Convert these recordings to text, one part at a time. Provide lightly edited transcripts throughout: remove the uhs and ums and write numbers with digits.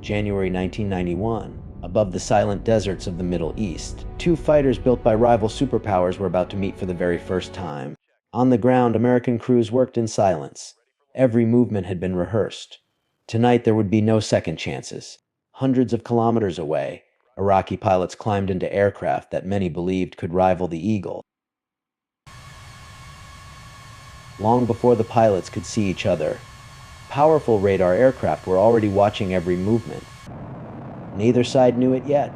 January 1991, above the silent deserts of the Middle East, two fighters built by rival superpowers were about to meet for the very first time. On the ground, American crews worked in silence. Every movement had been rehearsed. Tonight, there would be no second chances. Hundreds of kilometers away, Iraqi pilots climbed into aircraft that many believed could rival the Eagle. Long before the pilots could see each other, powerful radar aircraft were already watching every movement. Neither side knew it yet,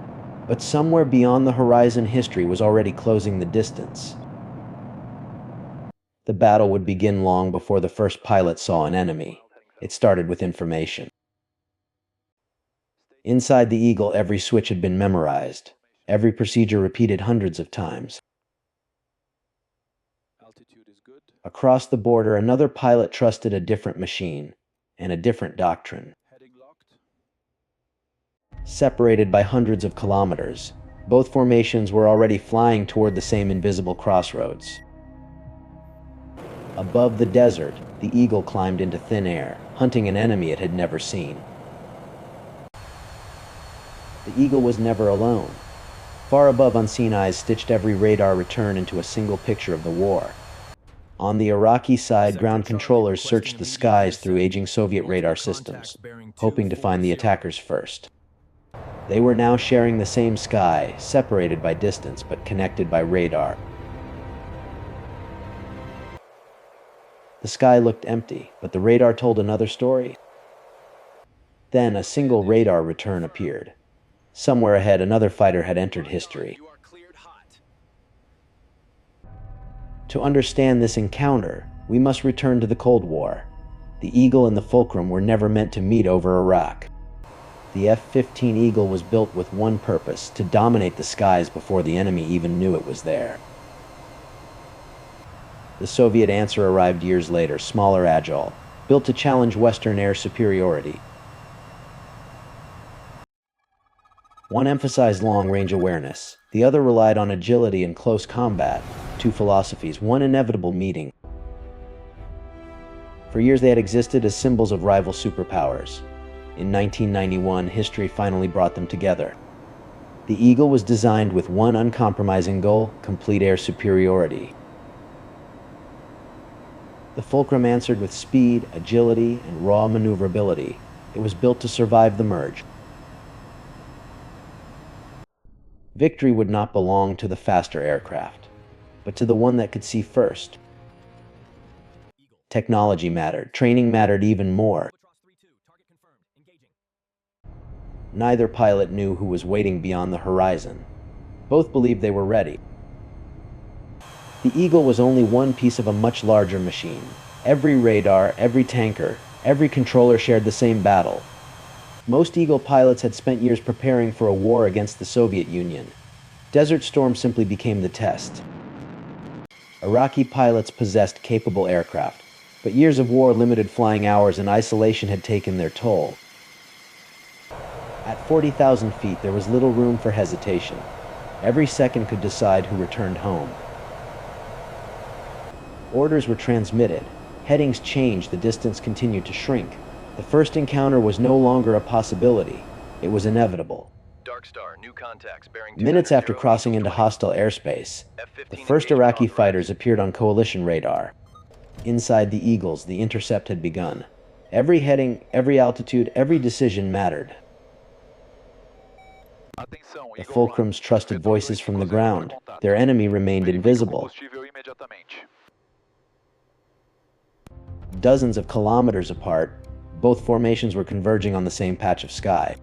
but somewhere beyond the horizon, history was already closing the distance. The battle would begin long before the first pilot saw an enemy. It started with information. Inside the Eagle, every switch had been memorized, every procedure repeated hundreds of times. Across the border, another pilot trusted a different machine and a different doctrine. Separated by hundreds of kilometers, both formations were already flying toward the same invisible crossroads. Above the desert, the Eagle climbed into thin air, hunting an enemy it had never seen. The Eagle was never alone. Far above, unseen eyes stitched every radar return into a single picture of the war. On the Iraqi side, ground controllers searched the skies through aging Soviet radar systems, hoping to find the attackers first. They were now sharing the same sky, separated by distance but connected by radar. The sky looked empty, but the radar told another story. Then a single radar return appeared. Somewhere ahead, another fighter had entered history. To understand this encounter, we must return to the Cold War. The Eagle and the Fulcrum were never meant to meet over Iraq. The F-15 Eagle was built with one purpose: to dominate the skies before the enemy even knew it was there. The Soviet answer arrived years later, smaller, agile, built to challenge Western air superiority. One emphasized long-range awareness, the other relied on agility and close combat. Two philosophies, one inevitable meeting. For years they had existed as symbols of rival superpowers. In 1991, history finally brought them together. The Eagle was designed with one uncompromising goal: complete air superiority. The Fulcrum answered with speed, agility, and raw maneuverability. It was built to survive the merge. Victory would not belong to the faster aircraft, but to the one that could see first. Technology mattered. Training mattered even more. Neither pilot knew who was waiting beyond the horizon. Both believed they were ready. The Eagle was only one piece of a much larger machine. Every radar, every tanker, every controller shared the same battle. Most Eagle pilots had spent years preparing for a war against the Soviet Union. Desert Storm simply became the test. Iraqi pilots possessed capable aircraft, but years of war, limited flying hours, and isolation had taken their toll. At 40,000 feet, there was little room for hesitation. Every second could decide who returned home. Orders were transmitted. Headings changed. The distance continued to shrink. The first encounter was no longer a possibility. It was inevitable. Dark Star, new contacts bearing Minutes after crossing into hostile airspace, the first Iraqi fighters appeared on coalition radar. Inside the Eagles, the intercept had begun. Every heading, every altitude, every decision mattered. The Fulcrums trusted voices from the ground. Their enemy remained invisible. Dozens of kilometers apart, both formations were converging on the same patch of sky.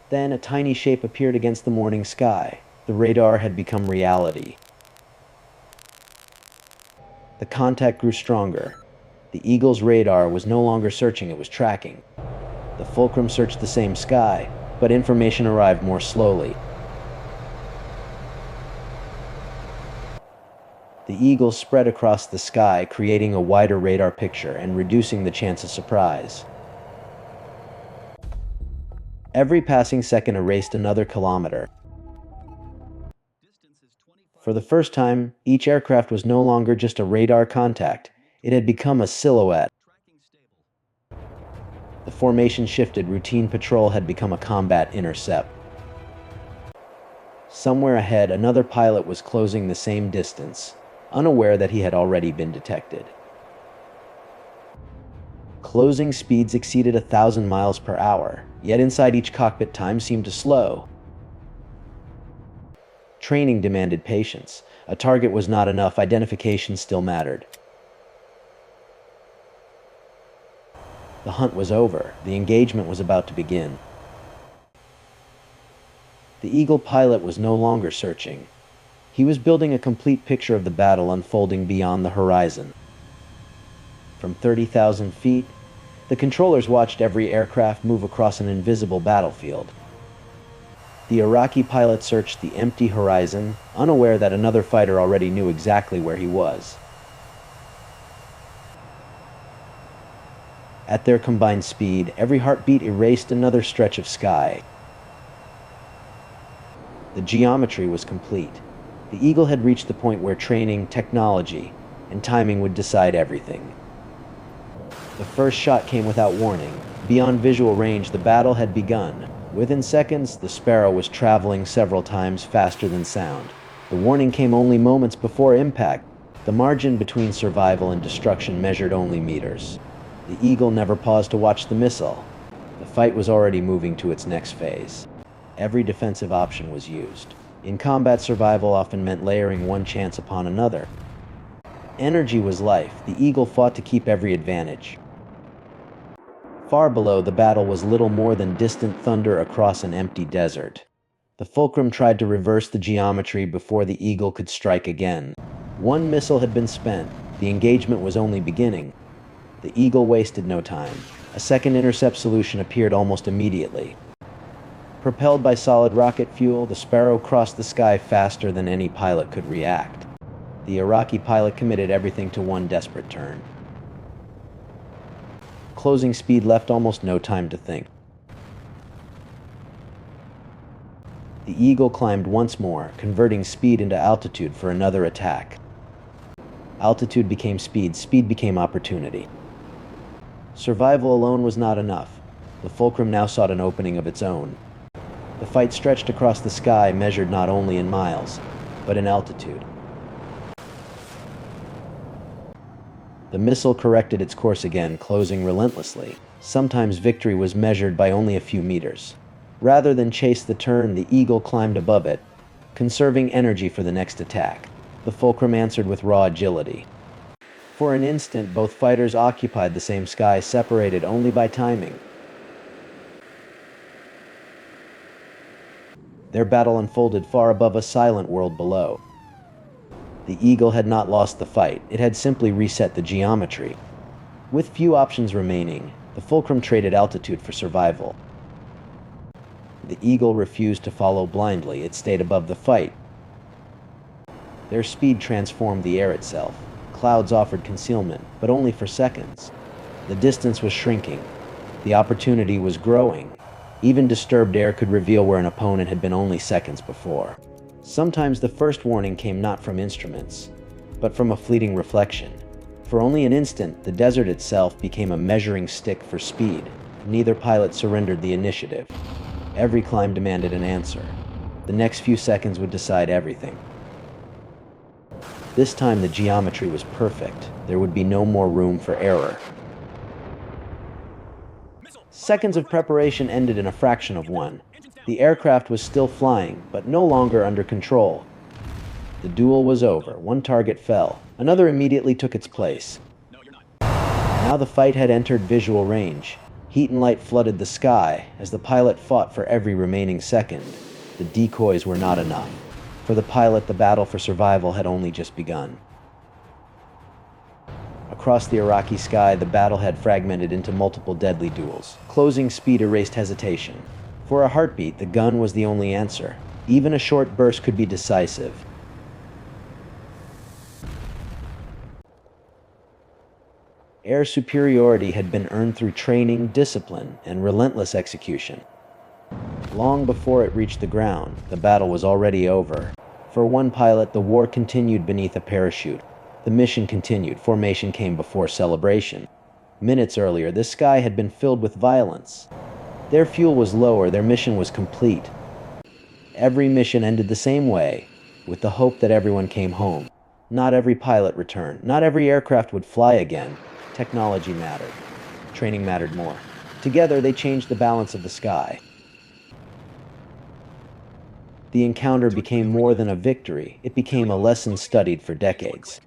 Then a tiny shape appeared against the morning sky. The radar had become reality. The contact grew stronger. The Eagle's radar was no longer searching, it was tracking. The Fulcrum searched the same sky, but information arrived more slowly. The Eagle spread across the sky, creating a wider radar picture and reducing the chance of surprise. Every passing second erased another kilometer. For the first time, each aircraft was no longer just a radar contact. It had become a silhouette. The formation shifted. Routine patrol had become a combat intercept. Somewhere ahead, another pilot was closing the same distance, unaware that he had already been detected. Closing speeds exceeded 1,000 miles per hour, yet inside each cockpit time seemed to slow. Training demanded patience. A target was not enough. Identification still mattered. The hunt was over. The engagement was about to begin. The Eagle pilot was no longer searching. He was building a complete picture of the battle unfolding beyond the horizon. From 30,000 feet, the controllers watched every aircraft move across an invisible battlefield. The Iraqi pilot searched the empty horizon, unaware that another fighter already knew exactly where he was. At their combined speed, every heartbeat erased another stretch of sky. The geometry was complete. The Eagle had reached the point where training, technology, and timing would decide everything. The first shot came without warning. Beyond visual range, the battle had begun. Within seconds, the Sparrow was traveling several times faster than sound. The warning came only moments before impact. The margin between survival and destruction measured only meters. The Eagle never paused to watch the missile. The fight was already moving to its next phase. Every defensive option was used. In combat, survival often meant layering one chance upon another. Energy was life. The Eagle fought to keep every advantage. Far below, the battle was little more than distant thunder across an empty desert. The Fulcrum tried to reverse the geometry before the Eagle could strike again. One missile had been spent. The engagement was only beginning. The Eagle wasted no time. A second intercept solution appeared almost immediately. Propelled by solid rocket fuel, the Sparrow crossed the sky faster than any pilot could react. The Iraqi pilot committed everything to one desperate turn. Closing speed left almost no time to think. The Eagle climbed once more, converting speed into altitude for another attack. Altitude became speed, speed became opportunity. Survival alone was not enough. The Fulcrum now sought an opening of its own. The fight stretched across the sky, measured not only in miles, but in altitude. The missile corrected its course again, closing relentlessly. Sometimes victory was measured by only a few meters. Rather than chase the turn, the Eagle climbed above it, conserving energy for the next attack. The Fulcrum answered with raw agility. For an instant, both fighters occupied the same sky, separated only by timing. Their battle unfolded far above a silent world below. The Eagle had not lost the fight. It had simply reset the geometry. With few options remaining, the Fulcrum traded altitude for survival. The Eagle refused to follow blindly. It stayed above the fight. Their speed transformed the air itself. Clouds offered concealment, but only for seconds. The distance was shrinking. The opportunity was growing. Even disturbed air could reveal where an opponent had been only seconds before. Sometimes the first warning came not from instruments, but from a fleeting reflection. For only an instant, the desert itself became a measuring stick for speed. Neither pilot surrendered the initiative. Every climb demanded an answer. The next few seconds would decide everything. This time the geometry was perfect. There would be no more room for error. Seconds of preparation ended in a fraction of one. The aircraft was still flying, but no longer under control. The duel was over. One target fell. Another immediately took its place. Now the fight had entered visual range. Heat and light flooded the sky as the pilot fought for every remaining second. The decoys were not enough. For the pilot, the battle for survival had only just begun. Across the Iraqi sky, the battle had fragmented into multiple deadly duels. Closing speed erased hesitation. For a heartbeat, the gun was the only answer. Even a short burst could be decisive. Air superiority had been earned through training, discipline, and relentless execution. Long before it reached the ground, the battle was already over. For one pilot, the war continued beneath a parachute. The mission continued. Formation came before celebration. Minutes earlier, this sky had been filled with violence. Their fuel was lower, their mission was complete. Every mission ended the same way, with the hope that everyone came home. Not every pilot returned. Not every aircraft would fly again. Technology mattered. Training mattered more. Together, they changed the balance of the sky. The encounter became more than a victory. It became a lesson studied for decades.